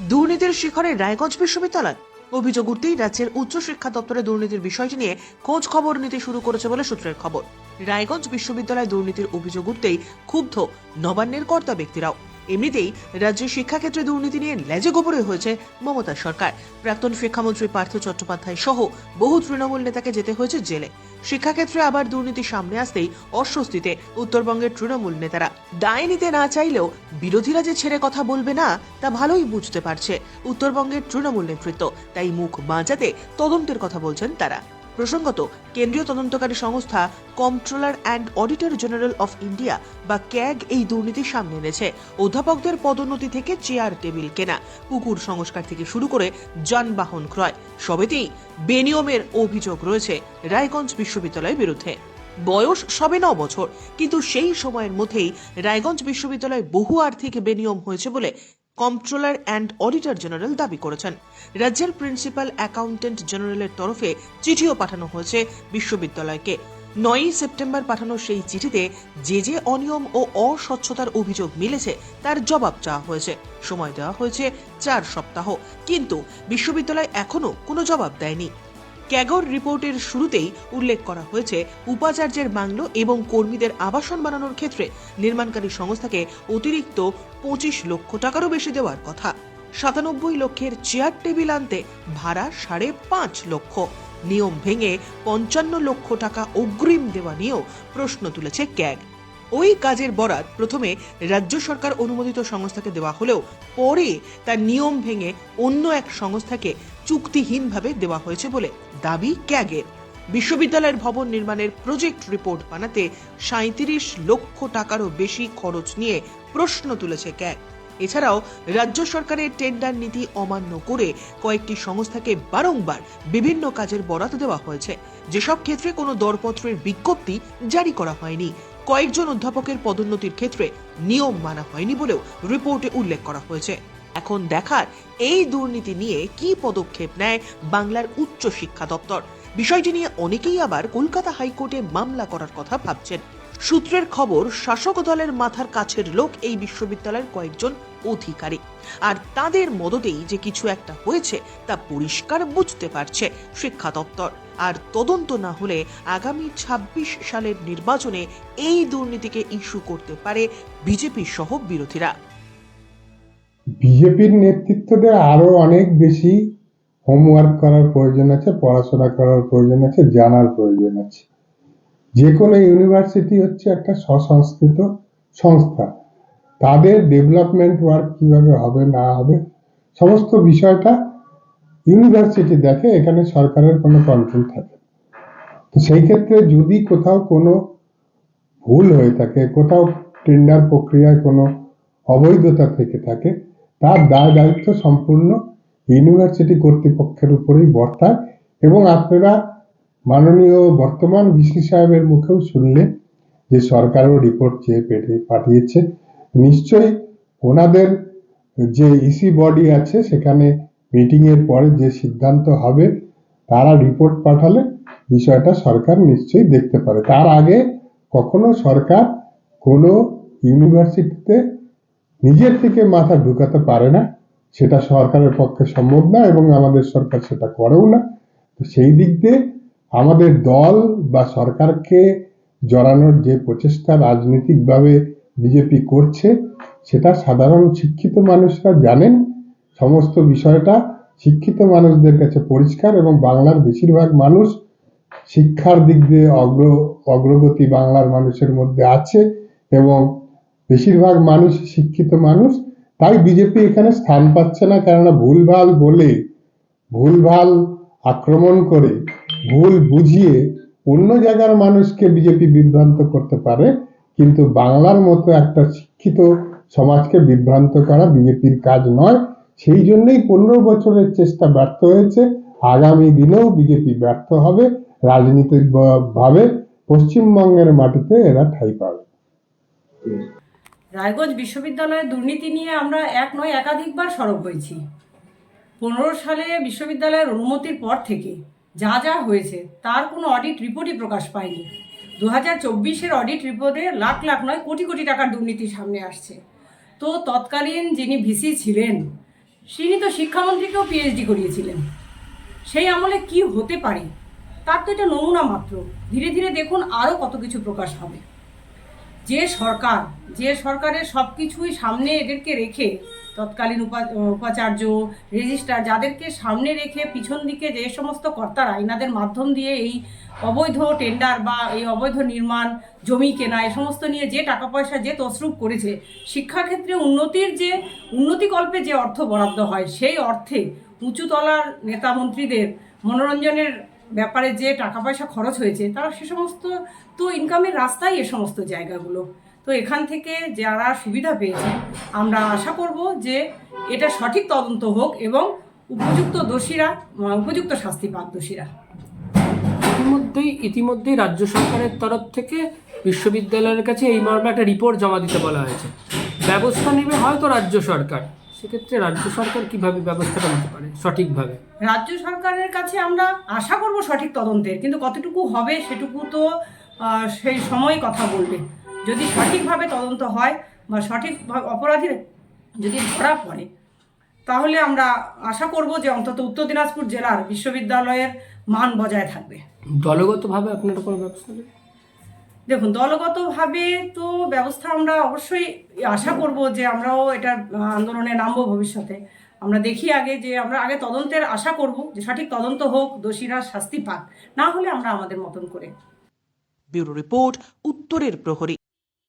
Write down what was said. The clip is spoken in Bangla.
দুর্নীতির শিখরে রায়গঞ্জ বিশ্ববিদ্যালয়। অভিযোগ উঠতেই রাজ্যের উচ্চশিক্ষা দপ্তরে দুর্নীতির বিষয়টি নিয়ে খোঁজ খবর নিতে শুরু করেছে বলে সূত্রের খবর। রায়গঞ্জ বিশ্ববিদ্যালয়ে দুর্নীতির অভিযোগ উঠতেই ক্ষুব্ধ নবান্নের কর্তা ব্যক্তিরাও। এমনিতেই রাজ্যের শিক্ষাক্ষেত্রে দুর্নীতি নিয়ে লেজে গোবরে হয়েছে মমতা সরকার। প্রাক্তন শিক্ষামন্ত্রী পার্থ চট্টোপাধ্যায় সহ বহু তৃণমূল নেতাকে যেতে হয়েছে জেলে। শিক্ষাক্ষেত্রে আবার দুর্নীতি সামনে আসতেই অস্বস্তিতে উত্তরবঙ্গের তৃণমূল নেতারা। দায় নিতে না চাইলেও বিরোধীরা যে ছেড়ে কথা বলবে না তা ভালোই বুঝতে পারছে উত্তরবঙ্গের তৃণমূল নেতৃত্ব, তাই মুখ বাঁচাতে তদন্তের কথা বলছেন তারা। প্রসঙ্গত, কেন্দ্রীয় তদন্তকারী সংস্থা comptroller and auditor general of India বা ক্যাগ এই দুর্নীতি সামনে এনেছে। অধ্যাপকদের পদোন্নতি থেকে চেয়ার টেবিল কেনা, পুকুর সংস্কার থেকে শুরু করে যানবাহন ক্রয়, সবেতেই বেনিয়মের অভিযোগ রয়েছে রায়গঞ্জ বিশ্ববিদ্যালয়ের বিরুদ্ধে। বয়স সবে 9 বছর, কিন্তু সেই সময়ের মধ্যেই রায়গঞ্জ বিশ্ববিদ্যালয়ে বহু আর্থিক বেনিয়ম হয়েছে বলে কম্পট্রোলার অ্যান্ড অডিটর জেনারেল দাবি করেছেন। রাজ্যের প্রিন্সিপাল অ্যাকাউন্টেন্ট জেনারেলের তরফে চিঠিও পাঠানো হয়েছে বিশ্ববিদ্যালয়কে। 9 সেপ্টেম্বর পাঠানো সেই চিঠিতে যে অনিয়ম ও অস্বচ্ছতার অভিযোগ মিলেছে তার জবাব চাওয়া হয়েছে। সময় দেওয়া হয়েছে 4 সপ্তাহ, কিন্তু বিশ্ববিদ্যালয় এখনো কোনো জবাব দেয়নি। ক্যাগর রিপোর্টের শুরুতেই উল্লেখ করা হয়েছে উপাচার্যের বাংলো এবং কর্মীদের আবাসন বানানোর ক্ষেত্রে নির্মাণকারী সংস্থাকে অতিরিক্ত 25 লক্ষ টাকারও বেশি দেওয়ার কথা। 97 লক্ষের চেয়ার টেবিল আনতে ভাড়া 5.5 লক্ষ। নিয়ম ভেঙে 55 লক্ষ টাকা অগ্রিম দেওয়া নিয়েও প্রশ্ন তুলেছে ক্যাগ। ওই কাজের বরাত প্রথমে রাজ্য সরকার অনুমোদিত সংস্থাকে দেওয়া হলেও পরে তার নিয়ম ভেঙে অন্য এক সংস্থাকে চুক্তিহীনভাবে দেওয়া হয়েছে বলে দাবি ক্যাগের। বিশ্ববিদ্যালয়ের ভবন নির্মাণের প্রজেক্ট রিপোর্ট বানাতে 37 লক্ষ টাকারও বেশি খরচ নিয়ে প্রশ্ন তুলেছে ক্যাগ। এছাড়াও রাজ্য সরকারের টেন্ডার নীতি অমান্য করে কয়েকটি সংস্থাকে বারংবার বিভিন্ন কাজের বরাত দেওয়া হয়েছে, যেসব ক্ষেত্রে কোনো দরপত্রের বিজ্ঞপ্তি জারি করা হয়নি। কয়েকজন অধ্যাপকের পদোন্নতির ক্ষেত্রে নিয়ম মানা হয়নি বলেও রিপোর্টে উল্লেখ করা হয়েছে। এখন দেখার এই দুর্নীতি নিয়ে কি পদক্ষেপ নেয় বাংলার উচ্চ শিক্ষা দপ্তর। বিষয়টি নিয়ে অনেকেই আবার কলকাতা হাইকোর্টে মামলা করার কথা ভাবছেন। সূত্রের খবর, শাসক দলের মাথার কাছের লোক এই বিশ্ববিদ্যালয়ের কয়েকজন অধিকারী, আর তাদের মদতেই যে কিছু একটা হয়েছে তা পরিষ্কার বুঝতে পারছে শিক্ষা দপ্তর। আর তদন্ত না হলে আগামী 26 সালের নির্বাচনে এই দুর্নীতিকে ইস্যু করতে পারে বিজেপি সহ বিরোধীরা। বিজেপির নেতৃত্বদের আরো অনেক বেশি হোমওয়ার্ক করার প্রয়োজন আছে, পড়াশোনা করার প্রয়োজন আছে, জানার প্রয়োজন আছে। যে কোনো ইউনিভার্সিটি হচ্ছে একটা স্বসংস্কৃত সংস্থা, তাদের ডেভেলপমেন্ট ওয়ার্ক কিভাবে হবে না হবে সমস্ত বিষয়টা ইউনিভার্সিটি দেখে, এখানে সরকারের কোনো কন্ট্রোল থাকে। তো সেই ক্ষেত্রে যদি কোথাও কোনো ভুল হয়ে থাকে, কোথাও টেন্ডার প্রক্রিয়ায় কোনো অবৈধতা থেকে থাকে, তার দায় দায়িত্ব সম্পূর্ণ ইউনিভার্সিটি কর্তৃপক্ষের উপরেই বর্তায়। এবং আপনারা মাননীয় বর্তমান ভিসি সাহেবের মুখেও শুনলেন যে সরকারও রিপোর্ট চেয়ে পাঠিয়েছে। নিশ্চয়ই ওনাদের যে ইসি বডি আছে সেখানে মিটিং এর পরে যে সিদ্ধান্ত হবে, তারা রিপোর্ট পাঠালে বিষয়টা সরকার নিশ্চয়ই দেখতে পারে। তার আগে কখনো সরকার কোনো ইউনিভার্সিটিতে নিজের থেকে মাথা ঢুকাতে পারে না, সেটা সরকারের পক্ষে সম্ভব না এবং আমাদের সরকার সেটা করেও না। তো সেই দিক দিয়ে আমাদের দল বা সরকারকে জড়ানোর যে প্রচেষ্টা রাজনৈতিকভাবে বিজেপি করছে, সেটা সাধারণ শিক্ষিত মানুষরা জানেন। সমস্ত বিষয়টা শিক্ষিত মানুষদের কাছে পরিষ্কার এবং বাংলার বেশিরভাগ মানুষ শিক্ষার দিক দিয়ে অগ্রগতি বাংলার মানুষের মধ্যে আছে এবং বেশিরভাগ মানুষ শিক্ষিত মানুষ। তাই বিজেপি এখানে স্থান পাচ্ছে না, কেননা ভুলভাল বলে, ভুলভাল আক্রমণ করে, ভুল বুঝিয়ে অন্য জায়গার মানুষকে বিজেপি বিভ্রান্ত করতে পারে, কিন্তু বাংলার মতো একটা শিক্ষিত সমাজকে বিভ্রান্ত করা বিজেপির কাজ নয়। সেই জন্যই 15 বছরের চেষ্টা ব্যর্থ হয়েছে, আগামী দিনেও বিজেপি ব্যর্থ হবে। রাজনৈতিক ভাবে পশ্চিমবঙ্গের মাটিতে এরা ঠাঁই পাবে। রায়গঞ্জ বিশ্ববিদ্যালয়ের দুর্নীতি নিয়ে আমরা এক নয় একাধিকবার সরব হয়েছি। 15 সালে বিশ্ববিদ্যালয়ের অনুমতির পর থেকে যা যা হয়েছে তার কোনো অডিট রিপোর্টই প্রকাশ পায়নি। 2024-এর অডিট রিপোর্টে লাখ লাখ নয় কোটি কোটি টাকার দুর্নীতি সামনে আসছে। তো তৎকালীন যিনি ভিসি ছিলেন তিনি তো শিক্ষামন্ত্রীকেও পিএইচডি করিয়েছিলেন। সেই আমলে কি হতে পারে তার তো এটা নমুনা মাত্র। ধীরে ধীরে দেখুন আরও কত কিছু প্রকাশ হবে। যে সরকারের সব কিছুই সামনে এদেরকে রেখে, তৎকালীন উপাচার্য, রেজিস্ট্রার, যাদেরকে সামনে রেখে পিছন দিকে যে সমস্ত কর্তারা এনাদের মাধ্যম দিয়ে এই অবৈধ টেন্ডার বা এই অবৈধ নির্মাণ, জমি কেনা, এ সমস্ত নিয়ে যে টাকা পয়সা যে তছরূপ করেছে, শিক্ষাক্ষেত্রে উন্নতিকল্পে যে অর্থ বরাদ্দ হয় সেই অর্থে উঁচুতলার নেতা মন্ত্রীদের মনোরঞ্জনের ব্যাপারে যে টাকা পয়সা খরচ হয়েছে, তারা সে সমস্ত তো ইনকামের রাস্তাই এ সমস্ত জায়গাগুলো। তো এখান থেকে যারা সুবিধা পেয়েছে, আমরা আশা করব যে এটা সঠিক তদন্ত হোক এবং উপযুক্ত শাস্তি পাক দোষীরা। ইতিমধ্যেই রাজ্য সরকারের তরফ থেকে বিশ্ববিদ্যালয়ের কাছে এই মর্মে একটা রিপোর্ট জমা দিতে বলা হয়েছে। ব্যবস্থা নেবে হয়তো রাজ্য সরকার, সেক্ষেত্রে রাজ্য সরকার কিভাবে ব্যবস্থাটা নিতে পারে সঠিকভাবে? রাজ্য সরকারের কাছে আমরা আশা করব সঠিক তদন্তের, কিন্তু কতটুকু হবে সেটুকু তো সেই সময় কথা বলবে। যদি সঠিকভাবে তদন্ত হয় বা সঠিকভাবে অপরাধীর যদি ধরা পড়ে, তাহলে আমরা আশা করব যে অন্তত উত্তর দিনাজপুর জেলার বিশ্ববিদ্যালয়ের মান বজায় থাকবে। দলগতভাবে আপনারা কোনো ব্যবস্থা নেবেন? দেখুন, দলগতভাবে তো ব্যবস্থা আমরা অবশ্যই আশা করব যে আমরাও এটা আন্দোলনে নামবো ভবিষ্যতে। আমরা দেখি আগে যে আমরা আগে তদন্তের আশা করব, যে সঠিক তদন্ত হোক, দোষীরা শাস্তি পাক, না হলে আমরা আমাদের মতন করে। ব্যুরো রিপোর্ট, উত্তরের প্রহরী।